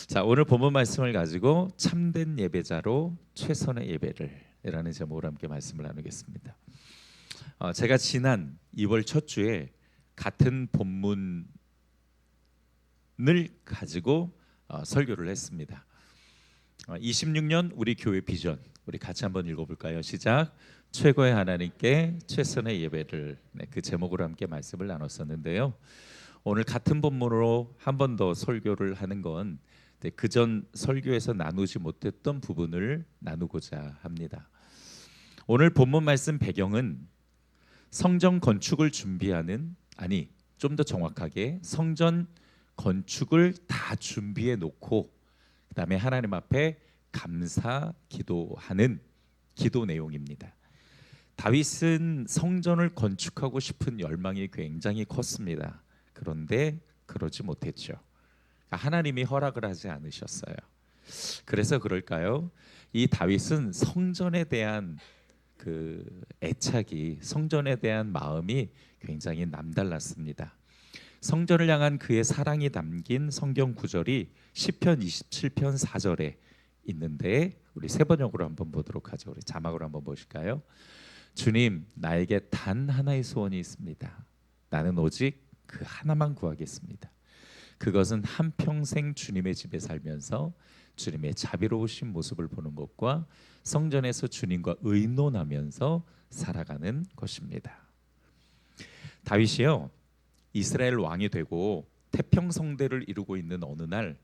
자, 오늘 본문 말씀을 가지고 참된 예배자로 최선의 예배를이라는 제목으로 함께 말씀을 나누겠습니다. 제가 지난 2월 첫 주에 같은 본문을 가지고 설교를 했습니다. 26년 우리 교회 비전, 우리 같이 한번 읽어볼까요? 시작. 최고의 하나님께 최선의 예배를, 그 제목으로 함께 말씀을 나눴었는데요. 오늘 같은 본문으로 한 번 더 설교를 하는 건 그전 설교에서 나누지 못했던 부분을 나누고자 합니다. 오늘 본문 말씀 배경은 성전 건축을 준비하는, 좀 더 정확하게 성전 건축을 다 준비해 놓고 그다음에 하나님 앞에 감사 기도하는 기도 내용입니다. 다윗은 성전을 건축하고 싶은 열망이 굉장히 컸습니다. 그런데 그러지 못했죠. 하나님이 허락을 하지 않으셨어요. 그래서 그럴까요? 이 다윗은 성전에 대한 그 애착이, 성전에 대한 마음이 굉장히 남달랐습니다. 성전을 향한 그의 사랑이 담긴 성경 구절이 시편 27편 4절에 있는데 우리 세 번역으로 한번 보도록 하죠. 우리 자막으로 한번 보실까요? 주님, 나에게 단 하나의 소원이 있습니다. 나는 오직 그 하나만 구하겠습니다. 그것은 한평생 주님의 집에 살면서 주님의 자비로우신 모습을 보는 것과 성전에서 주님과 의논하면서 살아가는 것입니다. 다윗이요, 이스라엘 왕이 되고 태평성대를 이루고 있는 어느 날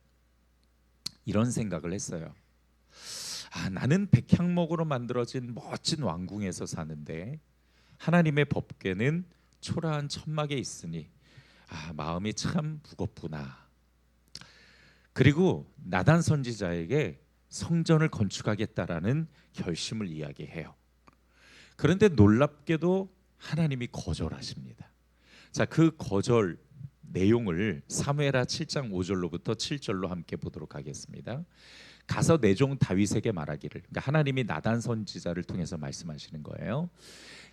이런 생각을 했어요. 나는 백향목으로 만들어진 멋진 왕궁에서 사는데 하나님의 법궤는 초라한 천막에 있으니 마음이 참 무겁구나. 그리고 나단 선지자에게 성전을 건축하겠다라는 결심을 이야기해요. 그런데 놀랍게도 하나님이 거절하십니다. 자, 그 거절 내용을 사무엘하 7장 5절로부터 7절로 함께 보도록 하겠습니다. 가서 내 종 다윗에게 말하기를, 그러니까 하나님이 나단 선지자를 통해서 말씀하시는 거예요.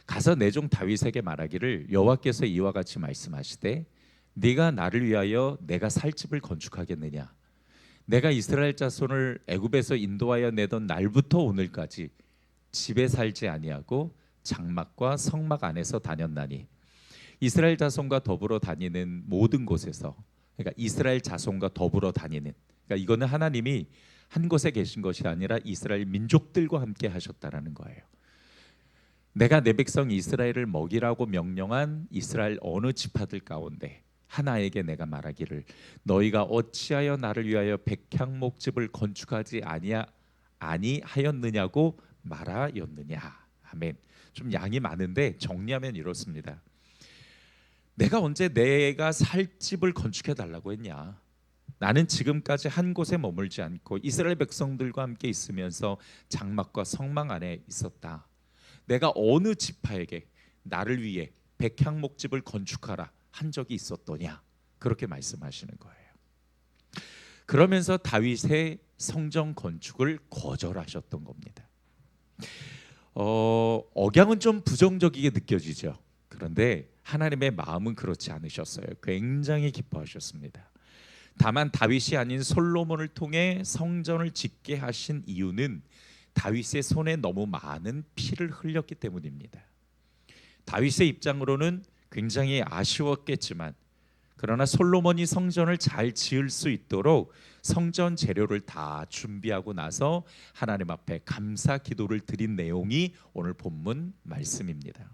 가서 내 종 다윗에게 말하기를, 여호와께서 이와 같이 말씀하시되 네가 나를 위하여 내가 살 집을 건축하겠느냐? 내가 이스라엘 자손을 애굽에서 인도하여 내던 날부터 오늘까지 집에 살지 아니하고 장막과 성막 안에서 다녔나니 이스라엘 자손과 더불어 다니는 모든 곳에서, 그러니까 이스라엘 자손과 더불어 다니는, 그러니까 이거는 하나님이 한 곳에 계신 것이 아니라 이스라엘 민족들과 함께 하셨다라는 거예요. 내가 내 백성 이스라엘을 먹이라고 명령한 이스라엘 어느 지파들 가운데 하나에게 내가 말하기를, 너희가 어찌하여 나를 위하여 백향목집을 건축하지 아니하였느냐고 말하였느냐. 아멘. 좀 양이 많은데 정리하면 이렇습니다. 내가 언제 내가 살 집을 건축해 달라고 했냐? 나는 지금까지 한 곳에 머물지 않고 이스라엘 백성들과 함께 있으면서 장막과 성막 안에 있었다. 내가 어느 지파에게 나를 위해 백향목집을 건축하라 한 적이 있었더냐? 그렇게 말씀하시는 거예요. 그러면서 다윗의 성전 건축을 거절하셨던 겁니다. 억양은 좀 부정적이게 느껴지죠. 그런데 하나님의 마음은 그렇지 않으셨어요. 굉장히 기뻐하셨습니다. 다만 다윗이 아닌 솔로몬을 통해 성전을 짓게 하신 이유는 다윗의 손에 너무 많은 피를 흘렸기 때문입니다. 다윗의 입장으로는 굉장히 아쉬웠겠지만, 그러나 솔로몬이 성전을 잘 지을 수 있도록 성전 재료를 다 준비하고 나서 하나님 앞에 감사 기도를 드린 내용이 오늘 본문 말씀입니다.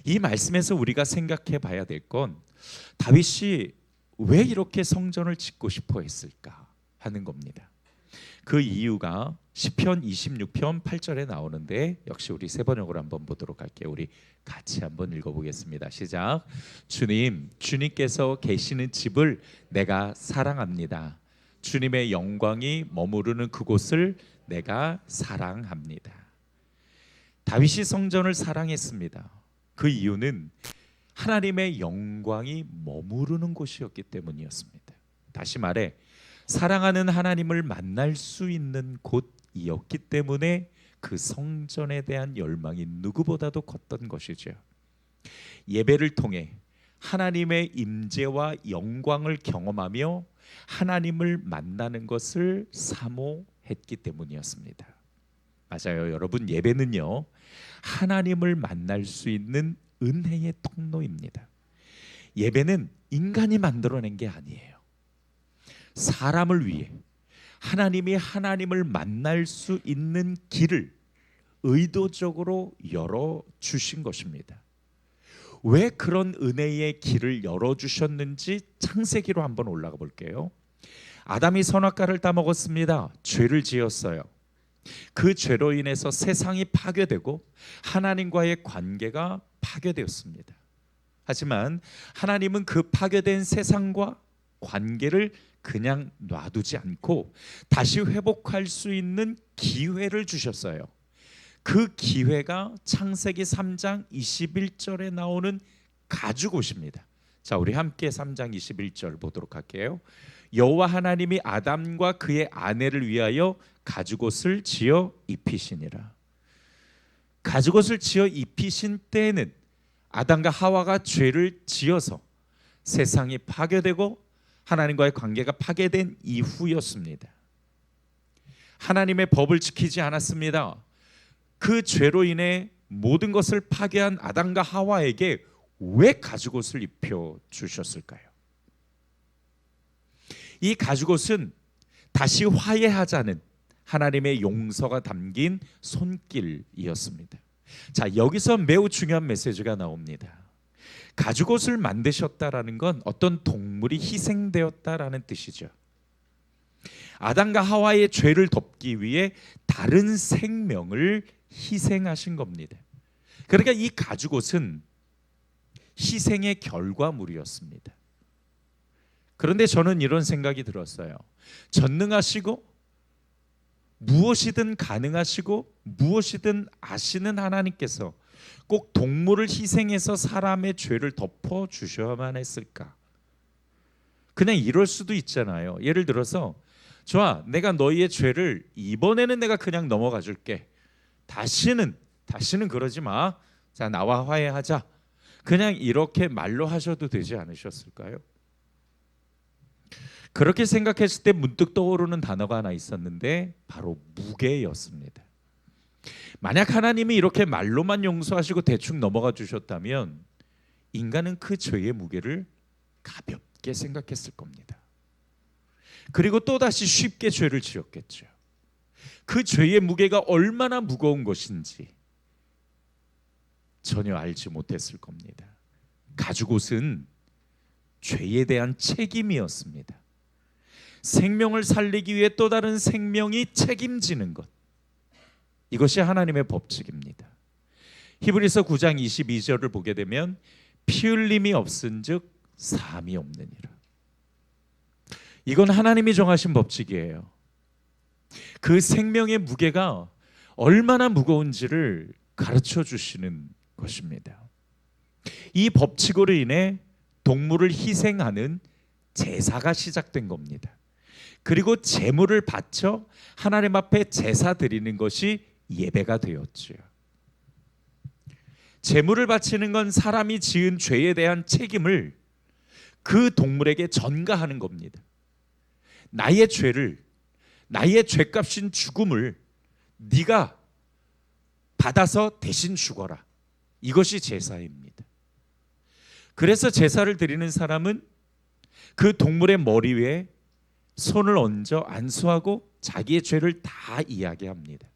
이 말씀에서 우리가 생각해 봐야 될 건 다윗이 왜 이렇게 성전을 짓고 싶어 했을까 하는 겁니다. 그 이유가 시편 26편 8절에 나오는데 역시 우리 세 번역으로 한번 보도록 할게요. 우리 같이 한번 읽어보겠습니다. 시작. 주님, 주님께서 계시는 집을 내가 사랑합니다. 주님의 영광이 머무르는 그곳을 내가 사랑합니다. 다윗이 성전을 사랑했습니다. 그 이유는 하나님의 영광이 머무르는 곳이었기 때문이었습니다. 다시 말해 사랑하는 하나님을 만날 수 있는 곳이었기 때문에 그 성전에 대한 열망이 누구보다도 컸던 것이죠. 예배를 통해 하나님의 임재와 영광을 경험하며 하나님을 만나는 것을 사모했기 때문이었습니다. 맞아요. 여러분, 예배는요, 하나님을 만날 수 있는 은혜의 통로입니다. 예배는 인간이 만들어낸 게 아니에요. 사람을 위해 하나님이 하나님을 만날 수 있는 길을 의도적으로 열어주신 것입니다. 왜 그런 은혜의 길을 열어주셨는지 창세기로 한번 올라가 볼게요. 아담이 선악과를 따먹었습니다. 죄를 지었어요. 그 죄로 인해서 세상이 파괴되고 하나님과의 관계가 파괴되었습니다. 하지만 하나님은 그 파괴된 세상과 관계를 그냥 놔두지 않고 다시 회복할 수 있는 기회를 주셨어요. 그 기회가 창세기 3장 21절에 나오는 가죽옷입니다. 자, 우리 함께 3장 21절 보도록 할게요. 여호와 하나님이 아담과 그의 아내를 위하여 가죽옷을 지어 입히시니라. 가죽옷을 지어 입히신 때에는 아담과 하와가 죄를 지어서 세상이 파괴되고 하나님과의 관계가 파괴된 이후였습니다. 하나님의 법을 지키지 않았습니다. 그 죄로 인해 모든 것을 파괴한 아담과 하와에게 왜 가죽옷을 입혀 주셨을까요? 이 가죽옷은 다시 화해하자는 하나님의 용서가 담긴 손길이었습니다. 자, 여기서 매우 중요한 메시지가 나옵니다. 가죽옷을 만드셨다라는 건 어떤 동물이 희생되었다라는 뜻이죠. 아담과 하와의 죄를 덮기 위해 다른 생명을 희생하신 겁니다. 그러니까 이 가죽옷은 희생의 결과물이었습니다. 그런데 저는 이런 생각이 들었어요. 전능하시고 무엇이든 가능하시고 무엇이든 아시는 하나님께서 꼭 동물을 희생해서 사람의 죄를 덮어 주셔야만 했을까? 그냥 이럴 수도 있잖아요. 예를 들어서 좋아, 내가 너희의 죄를 이번에는 내가 그냥 넘어가 줄게. 다시는 그러지 마. 자, 나와 화해하자. 그냥 이렇게 말로 하셔도 되지 않으셨을까요? 그렇게 생각했을 때 문득 떠오르는 단어가 하나 있었는데 바로 무게였습니다. 만약 하나님이 이렇게 말로만 용서하시고 대충 넘어가 주셨다면 인간은 그 죄의 무게를 가볍게 생각했을 겁니다. 그리고 또다시 쉽게 죄를 지었겠죠. 그 죄의 무게가 얼마나 무거운 것인지 전혀 알지 못했을 겁니다. 가죽옷은 죄에 대한 책임이었습니다. 생명을 살리기 위해 또 다른 생명이 책임지는 것, 이것이 하나님의 법칙입니다. 히브리서 9장 22절을 보게 되면 피 흘림이 없은즉 사함이 없느니라. 이건 하나님이 정하신 법칙이에요. 그 생명의 무게가 얼마나 무거운지를 가르쳐 주시는 것입니다. 이 법칙으로 인해 동물을 희생하는 제사가 시작된 겁니다. 그리고 제물을 바쳐 하나님 앞에 제사 드리는 것이 예배가 되었죠. 제물을 바치는 건 사람이 지은 죄에 대한 책임을 그 동물에게 전가하는 겁니다. 나의 죄를, 나의 죄값인 죽음을 네가 받아서 대신 죽어라. 이것이 제사입니다. 그래서 제사를 드리는 사람은 그 동물의 머리 위에 손을 얹어 안수하고 자기의 죄를 다 이야기합니다.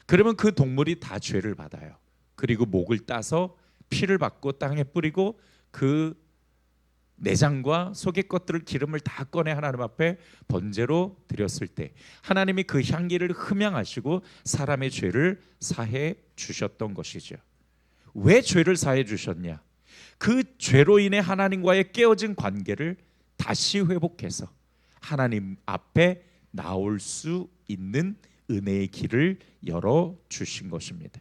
그러면 그 동물이 다 죄를 받아요. 그리고 목을 따서 피를 받고 땅에 뿌리고 그 내장과 속의 것들을 기름을 다 꺼내 하나님 앞에 번제로 드렸을 때 하나님이 그 향기를 흠양하시고 사람의 죄를 사해 주셨던 것이죠. 왜 죄를 사해 주셨냐? 그 죄로 인해 하나님과의 깨어진 관계를 다시 회복해서 하나님 앞에 나올 수 있는 은혜의 길을 열어 주신 것입니다.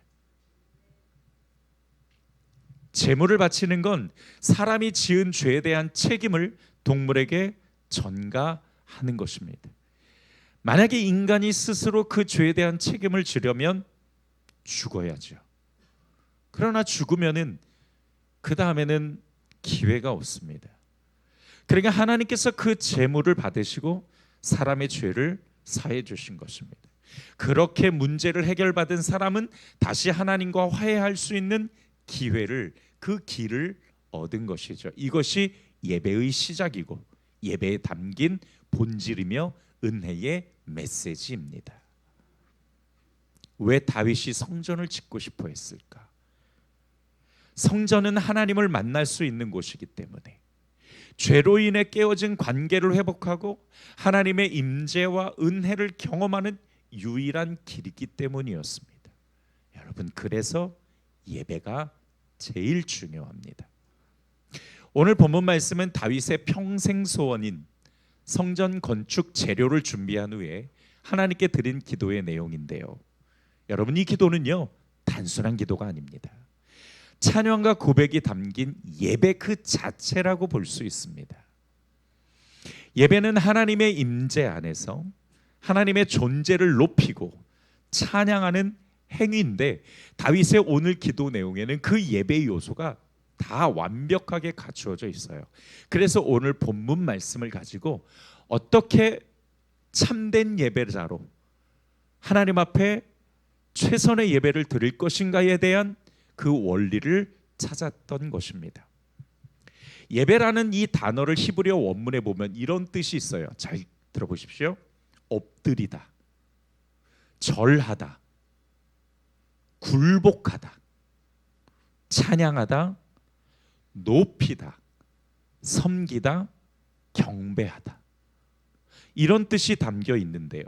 제물을 바치는 건 사람이 지은 죄에 대한 책임을 동물에게 전가하는 것입니다. 만약에 인간이 스스로 그 죄에 대한 책임을 지려면 죽어야죠. 그러나 죽으면은 그 다음에는 기회가 없습니다. 그러니까 하나님께서 그 제물을 받으시고 사람의 죄를 사해 주신 것입니다. 그렇게 문제를 해결받은 사람은 다시 하나님과 화해할 수 있는 기회를, 그 길을 얻은 것이죠. 이것이 예배의 시작이고 예배에 담긴 본질이며 은혜의 메시지입니다. 왜 다윗이 성전을 짓고 싶어 했을까? 성전은 하나님을 만날 수 있는 곳이기 때문에, 죄로 인해 깨어진 관계를 회복하고 하나님의 임재와 은혜를 경험하는 유일한 길이기 때문이었습니다. 여러분, 그래서 예배가 제일 중요합니다. 오늘 본문 말씀은 다윗의 평생 소원인 성전 건축 재료를 준비한 후에 하나님께 드린 기도의 내용인데요. 여러분, 이 기도는요, 단순한 기도가 아닙니다. 찬양과 고백이 담긴 예배 그 자체라고 볼 수 있습니다. 예배는 하나님의 임재 안에서 하나님의 존재를 높이고 찬양하는 행위인데, 다윗의 오늘 기도 내용에는 그 예배의 요소가 다 완벽하게 갖추어져 있어요. 그래서 오늘 본문 말씀을 가지고 어떻게 참된 예배자로 하나님 앞에 최선의 예배를 드릴 것인가에 대한 그 원리를 찾았던 것입니다. 예배라는 이 단어를 히브리어 원문에 보면 이런 뜻이 있어요. 잘 들어보십시오. 엎드리다, 절하다, 굴복하다, 찬양하다, 높이다, 섬기다, 경배하다, 이런 뜻이 담겨 있는데요.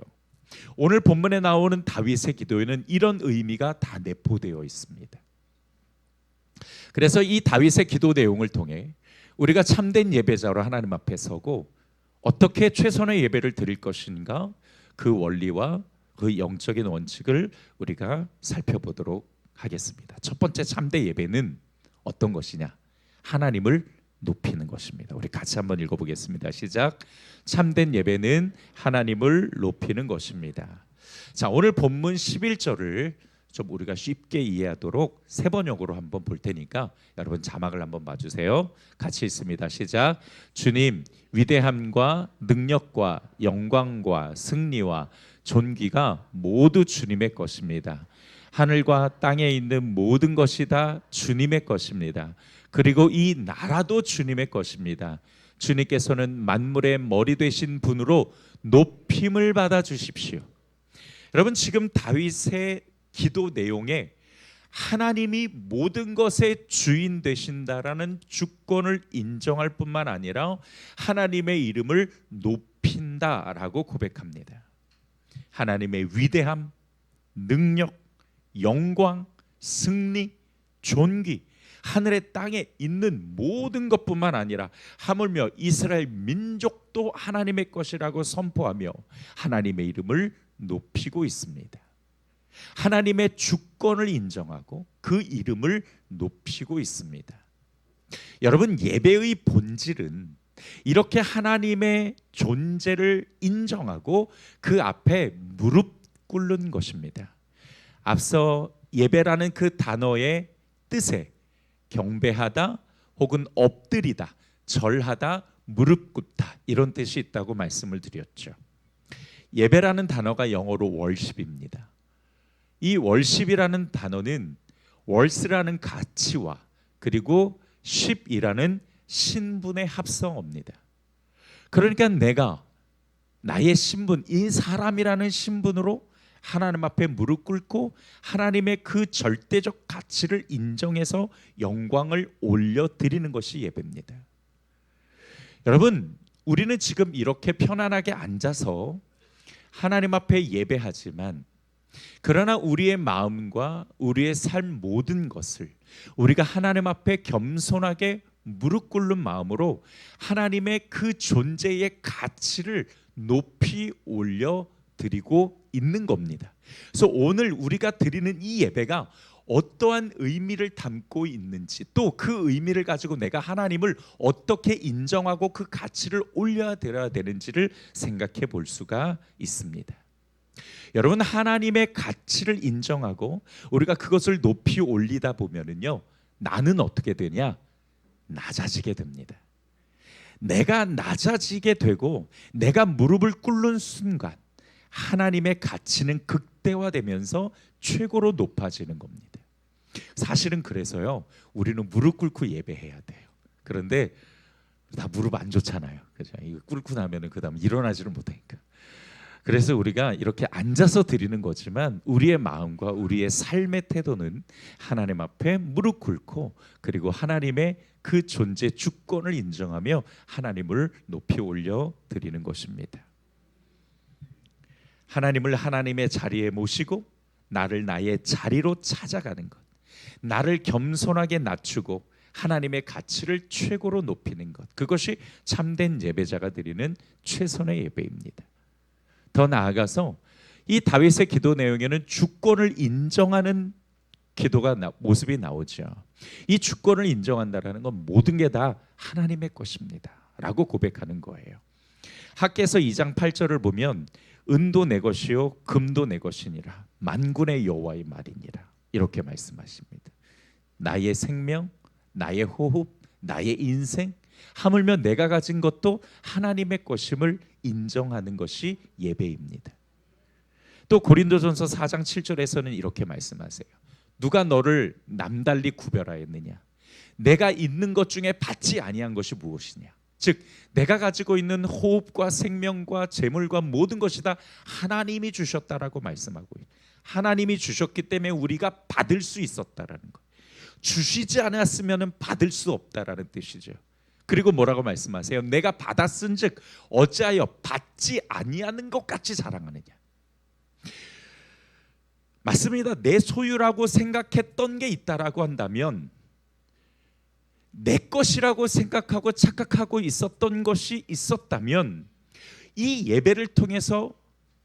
오늘 본문에 나오는 다윗의 기도에는 이런 의미가 다 내포되어 있습니다. 그래서 이 다윗의 기도 내용을 통해 우리가 참된 예배자로 하나님 앞에 서고 어떻게 최선의 예배를 드릴 것인가, 그 원리와 그 영적인 원칙을 우리가 살펴보도록 하겠습니다. 첫 번째 참된 예배는 어떤 것이냐? 하나님을 높이는 것입니다. 우리 같이 한번 읽어보겠습니다. 시작. 참된 예배는 하나님을 높이는 것입니다. 자, 오늘 본문 11절을 좀 우리가 쉽게 이해하도록 세 번역으로 한번 볼 테니까 여러분 자막을 한번 봐주세요. 같이 읽습니다. 시작. 주님, 위대함과 능력과 영광과 승리와 존귀가 모두 주님의 것입니다. 하늘과 땅에 있는 모든 것이 다 주님의 것입니다. 그리고 이 나라도 주님의 것입니다. 주님께서는 만물의 머리 되신 분으로 높임을 받아 주십시오. 여러분, 지금 다윗의 기도 내용에 하나님이 모든 것의 주인 되신다라는 주권을 인정할 뿐만 아니라 하나님의 이름을 높인다라고 고백합니다. 하나님의 위대함, 능력, 영광, 승리, 존귀, 하늘에 땅에 있는 모든 것뿐만 아니라 하물며 이스라엘 민족도 하나님의 것이라고 선포하며 하나님의 이름을 높이고 있습니다. 하나님의 주권을 인정하고 그 이름을 높이고 있습니다. 여러분, 예배의 본질은 이렇게 하나님의 존재를 인정하고 그 앞에 무릎 꿇는 것입니다. 앞서 예배라는 그 단어의 뜻에 경배하다 혹은 엎드리다, 절하다, 무릎 꿇다, 이런 뜻이 있다고 말씀을 드렸죠. 예배라는 단어가 영어로 월십입니다. 이 월십이라는 단어는 월스라는 가치와 그리고 쉽이라는 신분의 합성어입니다. 그러니까 내가 나의 신분, 이 사람이라는 신분으로 하나님 앞에 무릎 꿇고 하나님의 그 절대적 가치를 인정해서 영광을 올려드리는 것이 예배입니다. 여러분, 우리는 지금 이렇게 편안하게 앉아서 하나님 앞에 예배하지만, 그러나 우리의 마음과 우리의 삶 모든 것을 우리가 하나님 앞에 겸손하게 무릎 꿇는 마음으로 하나님의 그 존재의 가치를 높이 올려드리고 있는 겁니다. 그래서 오늘 우리가 드리는 이 예배가 어떠한 의미를 담고 있는지, 또 그 의미를 가지고 내가 하나님을 어떻게 인정하고 그 가치를 올려드려야 되는지를 생각해 볼 수가 있습니다. 여러분, 하나님의 가치를 인정하고 우리가 그것을 높이 올리다 보면은요, 나는 어떻게 되냐? 낮아지게 됩니다. 내가 낮아지게 되고 내가 무릎을 꿇는 순간 하나님의 가치는 극대화되면서 최고로 높아지는 겁니다. 사실은 그래서요, 우리는 무릎 꿇고 예배해야 돼요. 그런데 다 무릎 안 좋잖아요. 그죠? 이거 꿇고 나면은 그다음 일어나지를 못하니까. 그래서 우리가 이렇게 앉아서 드리는 거지만 우리의 마음과 우리의 삶의 태도는 하나님 앞에 무릎 꿇고, 그리고 하나님의 그 존재 주권을 인정하며 하나님을 높이 올려 드리는 것입니다. 하나님을 하나님의 자리에 모시고 나를 나의 자리로 찾아가는 것, 나를 겸손하게 낮추고 하나님의 가치를 최고로 높이는 것, 그것이 참된 예배자가 드리는 최선의 예배입니다. 더 나아가서 이 다윗의 기도 내용에는 주권을 인정하는 기도가 모습이 나오죠. 이 주권을 인정한다라는 건 모든 게 다 하나님의 것입니다 라고 고백하는 거예요. 학개서 2장 8절을 보면 은도 내 것이요 금도 내 것이니라 만군의 여호와의 말이니라 이렇게 말씀하십니다. 나의 생명, 나의 호흡, 나의 인생, 하물며 내가 가진 것도 하나님의 것임을 인정하는 것이 예배입니다. 또 고린도전서 4장 7절에서는 이렇게 말씀하세요. 누가 너를 남달리 구별하였느냐? 내가 있는 것 중에 받지 아니한 것이 무엇이냐? 즉 내가 가지고 있는 호흡과 생명과 재물과 모든 것이 다 하나님이 주셨다라고 말씀하고, 하나님이 주셨기 때문에 우리가 받을 수 있었다라는 것, 주시지 않았으면 받을 수 없다라는 뜻이죠. 그리고 뭐라고 말씀하세요? 내가 받았은즉 어찌하여 받지 아니하는 것 같이 자랑하느냐? 맞습니다. 내 소유라고 생각했던 게 있다라고 한다면, 내 것이라고 생각하고 착각하고 있었던 것이 있었다면, 이 예배를 통해서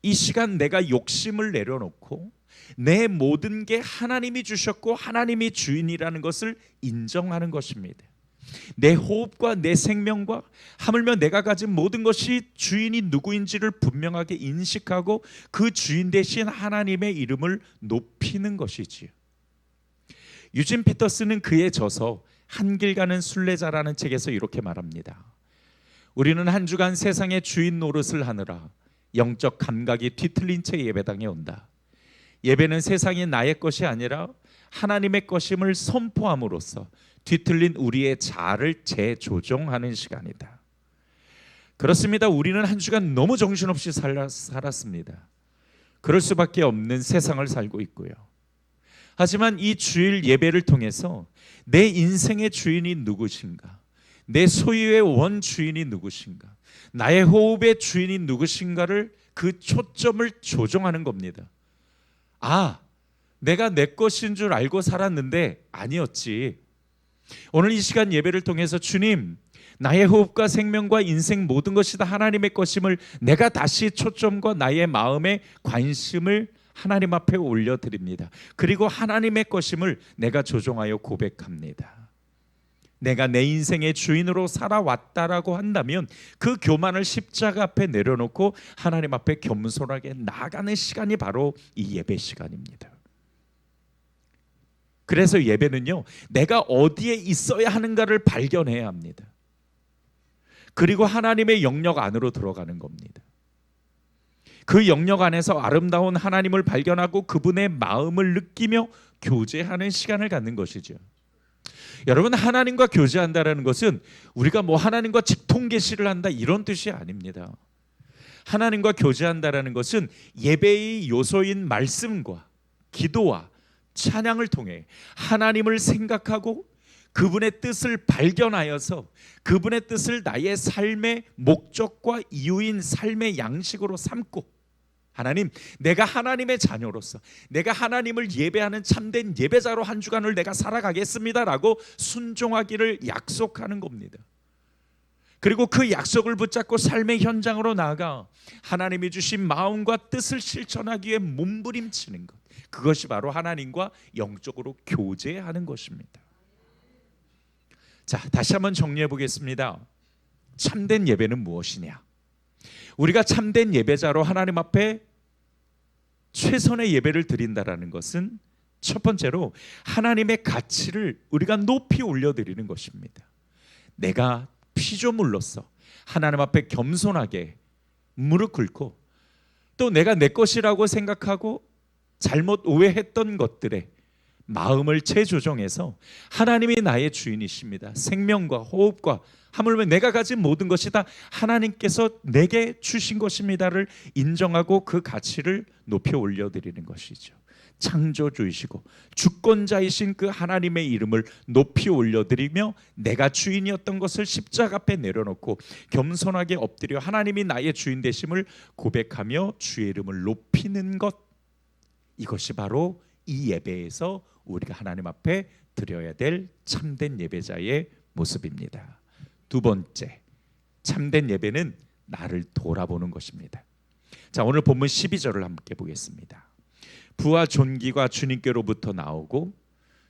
이 시간 내가 욕심을 내려놓고 내 모든 게 하나님이 주셨고 하나님이 주인이라는 것을 인정하는 것입니다. 내 호흡과 내 생명과 하물며 내가 가진 모든 것이 주인이 누구인지를 분명하게 인식하고 그 주인 대신 하나님의 이름을 높이는 것이지요. 유진 피터스는 그에 져서 한길 가는 순례자라는 책에서 이렇게 말합니다. 우리는 한 주간 세상의 주인 노릇을 하느라 영적 감각이 뒤틀린 채 예배당에 온다. 예배는 세상이 나의 것이 아니라 하나님의 것임을 선포함으로써 뒤틀린 우리의 자아를 재조정하는 시간이다. 그렇습니다. 우리는 한 주간 너무 정신없이 살았습니다. 그럴 수밖에 없는 세상을 살고 있고요. 하지만 이 주일 예배를 통해서 내 인생의 주인이 누구신가, 내 소유의 원주인이 누구신가, 나의 호흡의 주인이 누구신가를 그 초점을 조정하는 겁니다. 아, 내가 내 것인 줄 알고 살았는데 아니었지. 오늘 이 시간 예배를 통해서 주님, 나의 호흡과 생명과 인생 모든 것이 다 하나님의 것임을 내가 다시 초점과 나의 마음의 관심을 하나님 앞에 올려드립니다. 그리고 하나님의 것임을 내가 조종하여 고백합니다. 내가 내 인생의 주인으로 살아왔다라고 한다면 그 교만을 십자가 앞에 내려놓고 하나님 앞에 겸손하게 나아가는 시간이 바로 이 예배 시간입니다. 그래서 예배는요, 내가 어디에 있어야 하는가를 발견해야 합니다. 그리고 하나님의 영역 안으로 들어가는 겁니다. 그 영역 안에서 아름다운 하나님을 발견하고 그분의 마음을 느끼며 교제하는 시간을 갖는 것이죠. 여러분, 하나님과 교제한다는 것은 우리가 뭐 하나님과 직통계시를 한다 이런 뜻이 아닙니다. 하나님과 교제한다는 것은 예배의 요소인 말씀과 기도와 찬양을 통해 하나님을 생각하고 그분의 뜻을 발견하여서 그분의 뜻을 나의 삶의 목적과 이유인 삶의 양식으로 삼고, 하나님, 내가 하나님의 자녀로서 내가 하나님을 예배하는 참된 예배자로 한 주간을 내가 살아가겠습니다라고 순종하기를 약속하는 겁니다. 그리고 그 약속을 붙잡고 삶의 현장으로 나아가 하나님이 주신 마음과 뜻을 실천하기 위해 몸부림치는 것, 그것이 바로 하나님과 영적으로 교제하는 것입니다. 자, 다시 한번 정리해 보겠습니다. 참된 예배는 무엇이냐? 우리가 참된 예배자로 하나님 앞에 최선의 예배를 드린다라는 것은 첫 번째로 하나님의 가치를 우리가 높이 올려드리는 것입니다. 내가 피조물로서 하나님 앞에 겸손하게 무릎 꿇고 또 내가 내 것이라고 생각하고 잘못 오해했던 것들에 마음을 재조정해서 하나님이 나의 주인이십니다. 생명과 호흡과 하물며 내가 가진 모든 것이 다 하나님께서 내게 주신 것입니다를 인정하고 그 가치를 높이 올려드리는 것이죠. 창조주이시고 주권자이신 그 하나님의 이름을 높이 올려드리며 내가 주인이었던 것을 십자가 앞에 내려놓고 겸손하게 엎드려 하나님이 나의 주인 되심을 고백하며 주의 이름을 높이는 것, 이것이 바로 이 예배에서 우리가 하나님 앞에 드려야 될 참된 예배자의 모습입니다. 두 번째, 참된 예배는 나를 돌아보는 것입니다. 자, 오늘 본문 12절을 함께 보겠습니다. 부와 존귀가 주님께로부터 나오고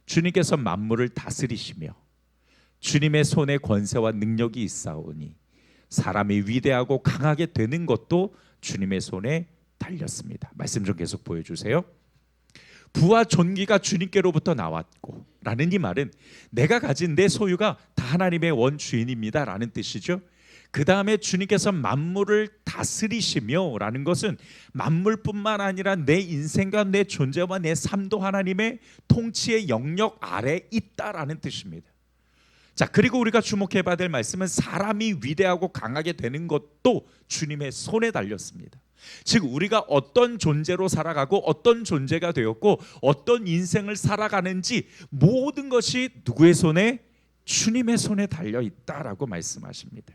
주님께서 만물을 다스리시며 주님의 손에 권세와 능력이 있사오니 사람이 위대하고 강하게 되는 것도 주님의 손에 달렸습니다. 말씀 좀 계속 보여주세요. 부와 존귀가 주님께로부터 나왔고 라는 이 말은 내가 가진 내 소유가 다 하나님의 원주인입니다 라는 뜻이죠. 그 다음에 주님께서 만물을 다스리시며 라는 것은 만물뿐만 아니라 내 인생과 내 존재와 내 삶도 하나님의 통치의 영역 아래 있다라는 뜻입니다. 자, 그리고 우리가 주목해봐야 될 말씀은 사람이 위대하고 강하게 되는 것도 주님의 손에 달렸습니다. 즉 우리가 어떤 존재로 살아가고 어떤 존재가 되었고 어떤 인생을 살아가는지 모든 것이 누구의 손에? 주님의 손에 달려 있다라고 말씀하십니다.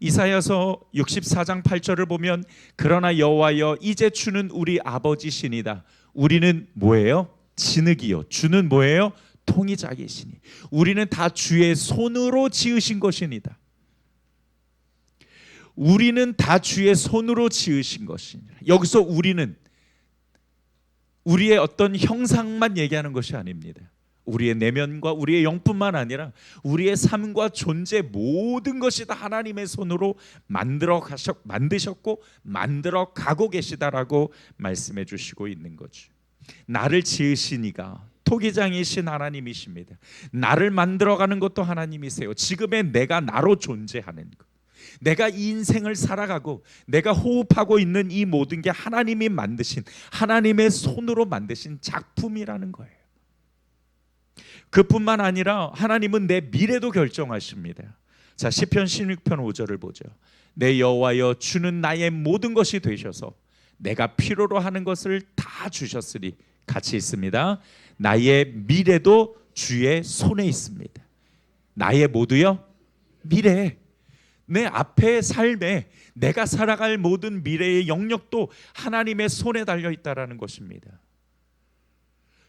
이사야서 64장 8절을 보면 그러나 여호와여 이제 주는 우리 아버지시니다. 우리는 뭐예요? 진흙이요. 주는 뭐예요? 통이자이시니. 우리는 다 주의 손으로 지으신 것이니다. 우리는 다 주의 손으로 지으신 것이니라. 여기서 우리는 우리의 어떤 형상만 얘기하는 것이 아닙니다. 우리의 내면과 우리의 영뿐만 아니라 우리의 삶과 존재 모든 것이 다 하나님의 손으로 만드셨고 만들어 가고 계시다라고 말씀해 주시고 있는 거죠. 나를 지으신 이가 토기장이신 하나님이십니다. 나를 만들어가는 것도 하나님이세요. 지금의 내가 나로 존재하는 것, 내가 이 인생을 살아가고 내가 호흡하고 있는 이 모든 게 하나님이 만드신, 하나님의 손으로 만드신 작품이라는 거예요. 그뿐만 아니라 하나님은 내 미래도 결정하십니다. 자, 시편 16편 5절을 보죠. 내 여호와여 주는 나의 모든 것이 되셔서 내가 필요로 하는 것을 다 주셨으리. 같이 있습니다. 나의 미래도 주의 손에 있습니다. 나의 모두요? 미래, 내 앞의 삶에 내가 살아갈 모든 미래의 영역도 하나님의 손에 달려 있다라는 것입니다.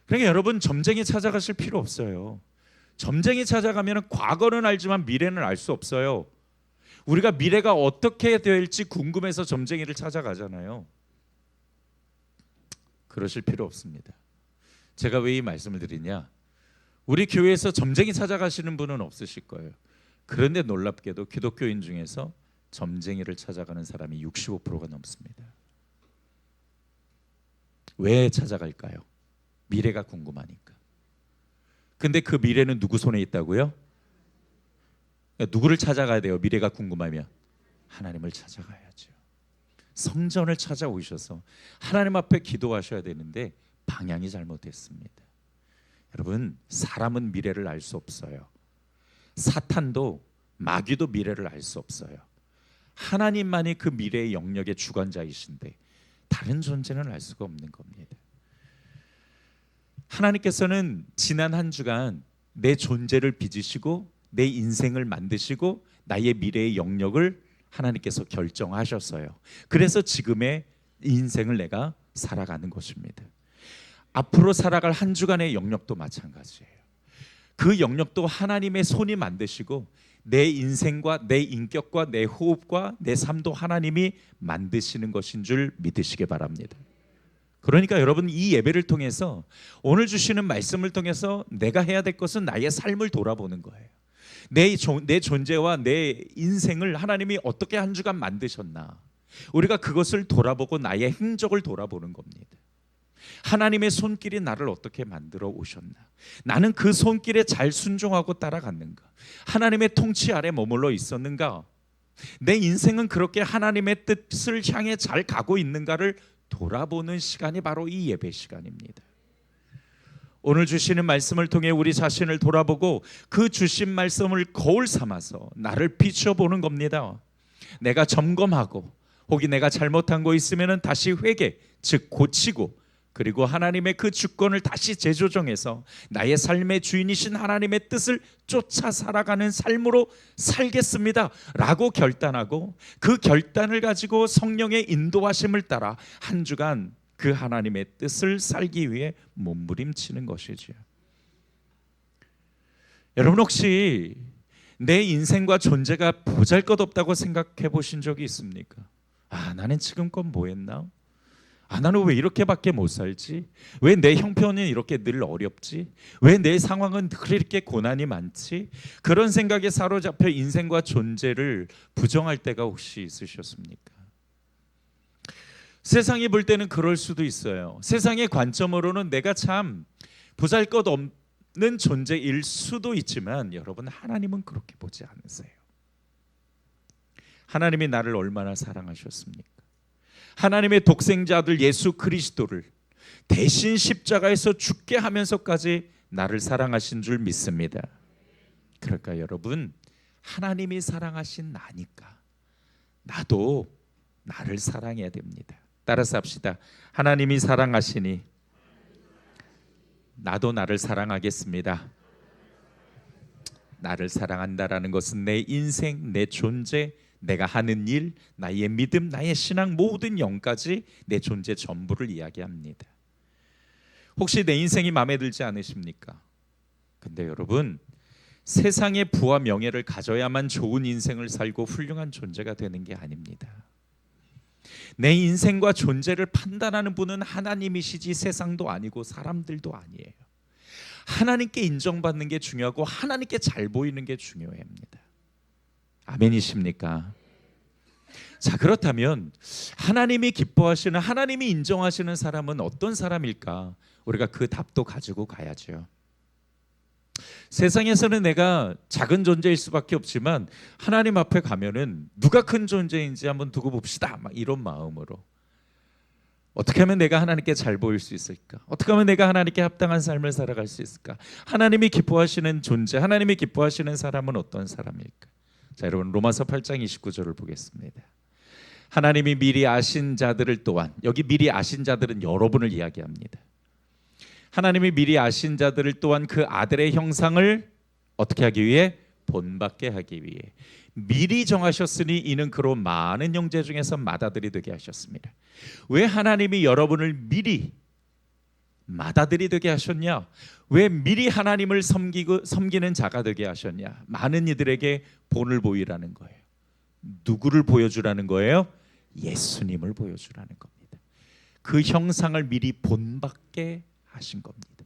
그러니까 여러분 점쟁이 찾아가실 필요 없어요. 점쟁이 찾아가면 과거는 알지만 미래는 알 수 없어요. 우리가 미래가 어떻게 될지 궁금해서 점쟁이를 찾아가잖아요. 그러실 필요 없습니다. 제가 왜 이 말씀을 드리냐, 우리 교회에서 점쟁이 찾아가시는 분은 없으실 거예요. 그런데 놀랍게도 기독교인 중에서 점쟁이를 찾아가는 사람이 65%가 넘습니다. 왜 찾아갈까요? 미래가 궁금하니까. 근데 그 미래는 누구 손에 있다고요? 누구를 찾아가야 돼요? 미래가 궁금하면 하나님을 찾아가야죠. 성전을 찾아오셔서 하나님 앞에 기도하셔야 되는데 방향이 잘못됐습니다. 여러분, 사람은 미래를 알 수 없어요. 사탄도 마귀도 미래를 알 수 없어요. 하나님만이 그 미래의 영역의 주관자이신데 다른 존재는 알 수가 없는 겁니다. 하나님께서는 지난 한 주간 내 존재를 빚으시고 내 인생을 만드시고 나의 미래의 영역을 하나님께서 결정하셨어요. 그래서 지금의 인생을 내가 살아가는 것입니다. 앞으로 살아갈 한 주간의 영역도 마찬가지예요. 그 영역도 하나님의 손이 만드시고 내 인생과 내 인격과 내 호흡과 내 삶도 하나님이 만드시는 것인 줄 믿으시기 바랍니다. 그러니까 여러분, 이 예배를 통해서 오늘 주시는 말씀을 통해서 내가 해야 될 것은 나의 삶을 돌아보는 거예요. 내 존재와 내 인생을 하나님이 어떻게 한 주간 만드셨나, 우리가 그것을 돌아보고 나의 행적을 돌아보는 겁니다. 하나님의 손길이 나를 어떻게 만들어 오셨나? 나는 그 손길에 잘 순종하고 따라갔는가? 하나님의 통치 아래 머물러 있었는가? 내 인생은 그렇게 하나님의 뜻을 향해 잘 가고 있는가를 돌아보는 시간이 바로 이 예배 시간입니다. 오늘 주시는 말씀을 통해 우리 자신을 돌아보고 그 주신 말씀을 거울 삼아서 나를 비춰보는 겁니다. 내가 점검하고 혹이 내가 잘못한 거 있으면 다시 회개, 즉 고치고, 그리고 하나님의 그 주권을 다시 재조정해서 나의 삶의 주인이신 하나님의 뜻을 쫓아 살아가는 삶으로 살겠습니다 라고 결단하고, 그 결단을 가지고 성령의 인도하심을 따라 한 주간 그 하나님의 뜻을 살기 위해 몸부림치는 것이죠. 여러분, 혹시 내 인생과 존재가 보잘것없다고 생각해 보신 적이 있습니까? 나는 지금껏 뭐 했나? 나는 왜 이렇게밖에 못 살지? 왜 내 형편은 이렇게 늘 어렵지? 왜 내 상황은 늘 이렇게 고난이 많지? 그런 생각에 사로잡혀 인생과 존재를 부정할 때가 혹시 있으셨습니까? 세상이 볼 때는 그럴 수도 있어요. 세상의 관점으로는 내가 참 보잘것없는 존재일 수도 있지만, 여러분, 하나님은 그렇게 보지 않으세요. 하나님이 나를 얼마나 사랑하셨습니까? 하나님의 독생자 아들 예수 그리스도를 대신 십자가에서 죽게 하면서까지 나를 사랑하신 줄 믿습니다. 그러니까 여러분, 하나님이 사랑하신 나니까 나도 나를 사랑해야 됩니다. 따라서 합시다. 하나님이 사랑하시니 나도 나를 사랑하겠습니다. 나를 사랑한다라는 것은 내 인생, 내 존재, 내가 하는 일, 나의 믿음, 나의 신앙, 모든 영까지 내 존재 전부를 이야기합니다. 혹시 내 인생이 마음에 들지 않으십니까? 근데 여러분, 세상의 부와 명예를 가져야만 좋은 인생을 살고 훌륭한 존재가 되는 게 아닙니다. 내 인생과 존재를 판단하는 분은 하나님이시지 세상도 아니고 사람들도 아니에요. 하나님께 인정받는 게 중요하고 하나님께 잘 보이는 게 중요합니다. 아멘이십니까? 자, 그렇다면 하나님이 기뻐하시는, 하나님이 인정하시는 사람은 어떤 사람일까? 우리가 그 답도 가지고 가야죠. 세상에서는 내가 작은 존재일 수밖에 없지만 하나님 앞에 가면은 누가 큰 존재인지 한번 두고 봅시다, 막 이런 마음으로 어떻게 하면 내가 하나님께 잘 보일 수 있을까? 어떻게 하면 내가 하나님께 합당한 삶을 살아갈 수 있을까? 하나님이 기뻐하시는 존재, 하나님이 기뻐하시는 사람은 어떤 사람일까? 자, 여러분, 로마서 8장 29절을 보겠습니다. 하나님이 미리 아신 자들을 또한, 여기 미리 아신 자들은 여러분을 이야기합니다. 하나님이 미리 아신 자들을 또한 그 아들의 형상을 어떻게 하기 위해? 본받게 하기 위해 미리 정하셨으니 이는 그로 많은 형제 중에서 맏아들이 되게 하셨습니다. 왜 하나님이 여러분을 미리 맏아들이 되게 하셨냐? 왜 미리 하나님을 섬기는 자가 되게 하셨냐? 많은 이들에게 본을 보이라는 거예요. 누구를 보여주라는 거예요? 예수님을 보여주라는 겁니다. 그 형상을 미리 본받게 하신 겁니다.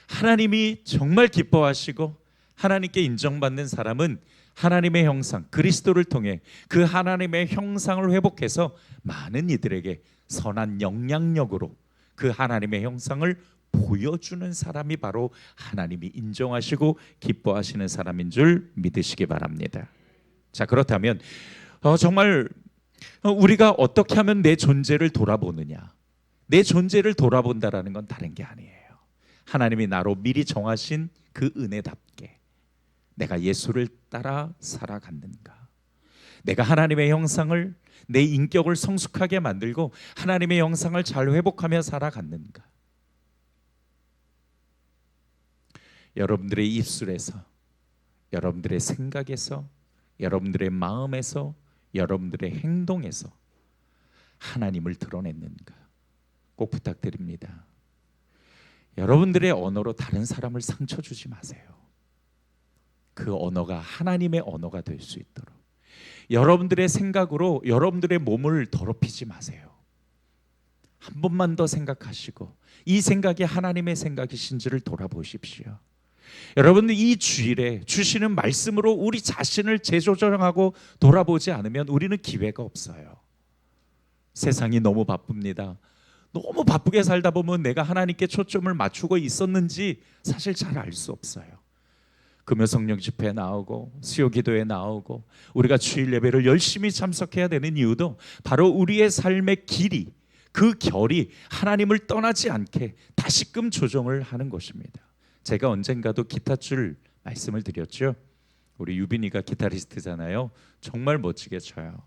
하나님이 정말 기뻐하시고 하나님께 인정받는 사람은 하나님의 형상, 그리스도를 통해 그 하나님의 형상을 회복해서 많은 이들에게 선한 영향력으로 그 하나님의 형상을 보여주는 사람이 바로 하나님이 인정하시고 기뻐하시는 사람인 줄 믿으시기 바랍니다. 자, 그렇다면 정말 우리가 어떻게 하면 내 존재를 돌아보느냐? 내 존재를 돌아본다라는 건 다른 게 아니에요. 하나님이 나로 미리 정하신 그 은혜답게 내가 예수를 따라 살아갔는가? 내가 하나님의 형상을, 내 인격을 성숙하게 만들고 하나님의 형상을 잘 회복하며 살아갔는가? 여러분들의 입술에서, 여러분들의 생각에서, 여러분들의 마음에서, 여러분들의 행동에서 하나님을 드러냈는가? 꼭 부탁드립니다. 여러분들의 언어로 다른 사람을 상처 주지 마세요. 그 언어가 하나님의 언어가 될 수 있도록 여러분들의 생각으로 여러분들의 몸을 더럽히지 마세요. 한 번만 더 생각하시고 이 생각이 하나님의 생각이신지를 돌아보십시오. 여러분들, 이 주일에 주시는 말씀으로 우리 자신을 재조정하고 돌아보지 않으면 우리는 기회가 없어요. 세상이 너무 바쁩니다. 너무 바쁘게 살다 보면 내가 하나님께 초점을 맞추고 있었는지 사실 잘 알 수 없어요. 금요 성령 집회에 나오고 수요 기도에 나오고 우리가 주일 예배를 열심히 참석해야 되는 이유도 바로 우리의 삶의 길이, 그 결이 하나님을 떠나지 않게 다시금 조정을 하는 것입니다. 제가 언젠가도 기타줄 말씀을 드렸죠. 우리 유빈이가 기타리스트잖아요. 정말 멋지게 쳐요.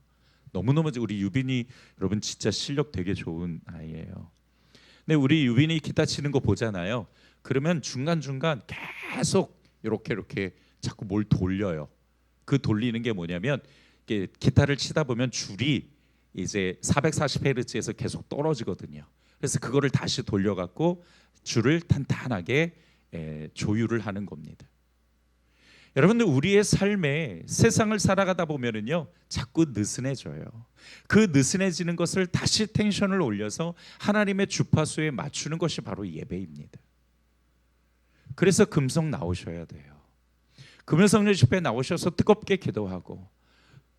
너무너무 우리 유빈이 여러분 진짜 실력 되게 좋은 아이예요. 근데 우리 유빈이 기타 치는 거 보잖아요. 그러면 중간중간 계속 이렇게 자꾸 뭘 돌려요. 그 돌리는 게 뭐냐면 기타를 치다 보면 줄이 이제 440Hz에서 계속 떨어지거든요. 그래서 그거를 다시 돌려갖고 줄을 탄탄하게 조율을 하는 겁니다. 여러분들 우리의 삶에 세상을 살아가다 보면은요 자꾸 느슨해져요. 그 느슨해지는 것을 다시 텐션을 올려서 하나님의 주파수에 맞추는 것이 바로 예배입니다. 그래서 금성 나오셔야 돼요. 금요성령 집회에 나오셔서 뜨겁게 기도하고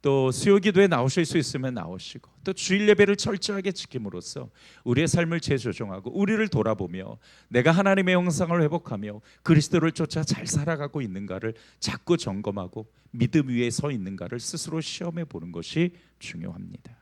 또 수요 기도에 나오실 수 있으면 나오시고 또 주일 예배를 철저하게 지킴으로써 우리의 삶을 재조정하고 우리를 돌아보며 내가 하나님의 형상을 회복하며 그리스도를 쫓아 잘 살아가고 있는가를 자꾸 점검하고 믿음 위에 서 있는가를 스스로 시험해 보는 것이 중요합니다.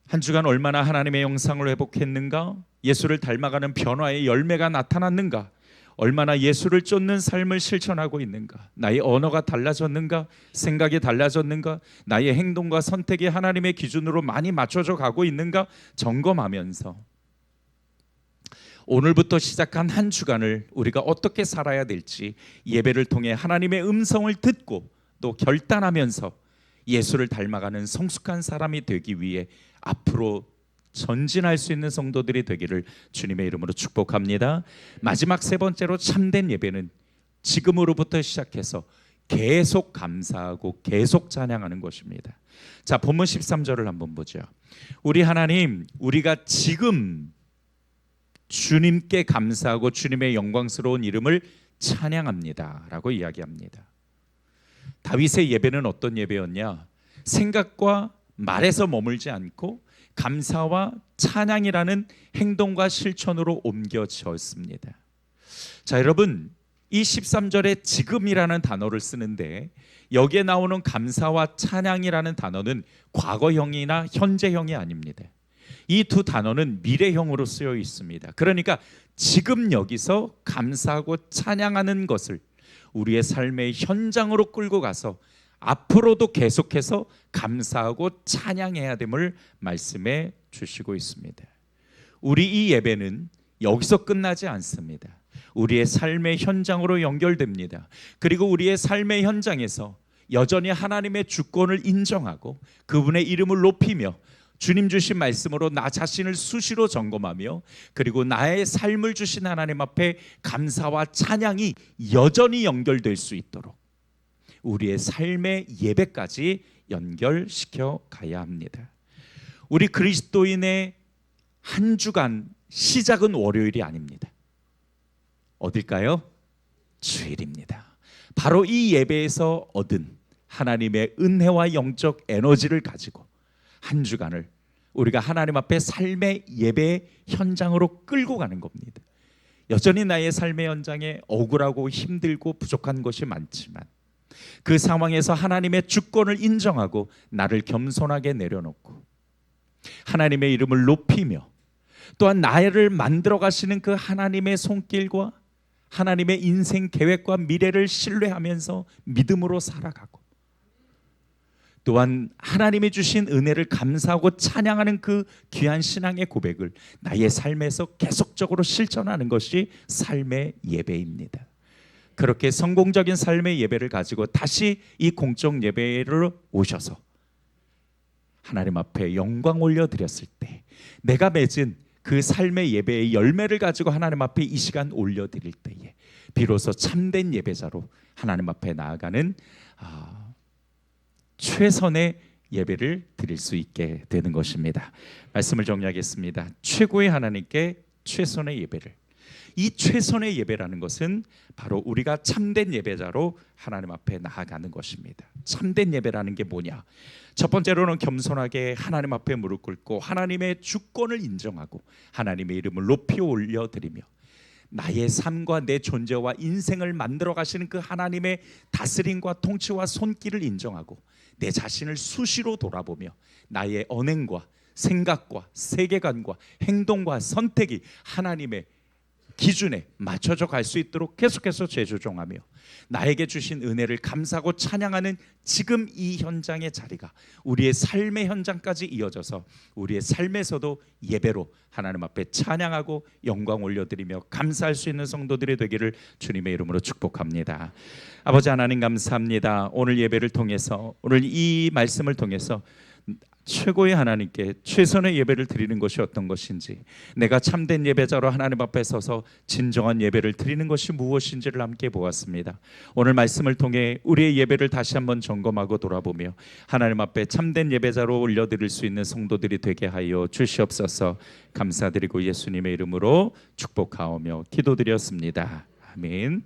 한 주간 얼마나 하나님의 형상을 회복했는가? 예수를 닮아가는 변화의 열매가 나타났는가? 얼마나 예수를 쫓는 삶을 실천하고 있는가? 나의 언어가 달라졌는가? 생각이 달라졌는가? 나의 행동과 선택이 하나님의 기준으로 많이 맞춰져 가고 있는가? 점검하면서 오늘부터 시작한 한 주간을 우리가 어떻게 살아야 될지 예배를 통해 하나님의 음성을 듣고 또 결단하면서 예수를 닮아가는 성숙한 사람이 되기 위해 앞으로 전진할 수 있는 성도들이 되기를 주님의 이름으로 축복합니다. 마지막 세 번째로 참된 예배는 지금으로부터 시작해서 계속 감사하고 계속 찬양하는 것입니다. 자, 본문 13절을 한번 보죠. 우리 하나님, 우리가 지금 주님께 감사하고 주님의 영광스러운 이름을 찬양합니다 라고 이야기합니다. 다윗의 예배는 어떤 예배였냐? 생각과 말에서 머물지 않고 감사와 찬양이라는 행동과 실천으로 옮겨졌습니다. 자, 여러분, 이 13절에 지금이라는 단어를 쓰는데 여기에 나오는 감사와 찬양이라는 단어는 과거형이나 현재형이 아닙니다. 이 두 단어는 미래형으로 쓰여 있습니다. 그러니까 지금 여기서 감사하고 찬양하는 것을 우리의 삶의 현장으로 끌고 가서 앞으로도 계속해서 감사하고 찬양해야 됨을 말씀해 주시고 있습니다. 우리 이 예배는 여기서 끝나지 않습니다. 우리의 삶의 현장으로 연결됩니다. 그리고 우리의 삶의 현장에서 여전히 하나님의 주권을 인정하고 그분의 이름을 높이며 주님 주신 말씀으로 나 자신을 수시로 점검하며 그리고 나의 삶을 주신 하나님 앞에 감사와 찬양이 여전히 연결될 수 있도록 우리의 삶의 예배까지 연결시켜 가야 합니다. 우리 그리스도인의 한 주간 시작은 월요일이 아닙니다. 어딜까요? 주일입니다. 바로 이 예배에서 얻은 하나님의 은혜와 영적 에너지를 가지고 한 주간을 우리가 하나님 앞에 삶의 예배 현장으로 끌고 가는 겁니다. 여전히 나의 삶의 현장에 억울하고 힘들고 부족한 것이 많지만 그 상황에서 하나님의 주권을 인정하고 나를 겸손하게 내려놓고 하나님의 이름을 높이며 또한 나를 만들어 가시는 그 하나님의 손길과 하나님의 인생 계획과 미래를 신뢰하면서 믿음으로 살아가고 또한 하나님이 주신 은혜를 감사하고 찬양하는 그 귀한 신앙의 고백을 나의 삶에서 계속적으로 실천하는 것이 삶의 예배입니다. 그렇게 성공적인 삶의 예배를 가지고 다시 이 공적 예배를 오셔서 하나님 앞에 영광 올려드렸을 때 내가 맺은 그 삶의 예배의 열매를 가지고 하나님 앞에 이 시간 올려드릴 때에 비로소 참된 예배자로 하나님 앞에 나아가는 최선의 예배를 드릴 수 있게 되는 것입니다. 말씀을 정리하겠습니다. 최고의 하나님께 최선의 예배를, 이 최선의 예배라는 것은 바로 우리가 참된 예배자로 하나님 앞에 나아가는 것입니다. 참된 예배라는 게 뭐냐? 첫 번째로는 겸손하게 하나님 앞에 무릎 꿇고 하나님의 주권을 인정하고 하나님의 이름을 높이 올려드리며 나의 삶과 내 존재와 인생을 만들어 가시는 그 하나님의 다스림과 통치와 손길을 인정하고 내 자신을 수시로 돌아보며 나의 언행과 생각과 세계관과 행동과 선택이 하나님의 기준에 맞춰져 갈 수 있도록 계속해서 재조정하며 나에게 주신 은혜를 감사하고 찬양하는 지금 이 현장의 자리가 우리의 삶의 현장까지 이어져서 우리의 삶에서도 예배로 하나님 앞에 찬양하고 영광 올려드리며 감사할 수 있는 성도들이 되기를 주님의 이름으로 축복합니다. 아버지 하나님 감사합니다. 오늘 예배를 통해서 오늘 이 말씀을 통해서 최고의 하나님께 최선의 예배를 드리는 것이 어떤 것인지, 내가 참된 예배자로 하나님 앞에 서서 진정한 예배를 드리는 것이 무엇인지를 함께 보았습니다. 오늘 말씀을 통해 우리의 예배를 다시 한번 점검하고 돌아보며 하나님 앞에 참된 예배자로 올려드릴 수 있는 성도들이 되게 하여 주시옵소서. 감사드리고 예수님의 이름으로 축복하오며 기도드렸습니다. 아멘.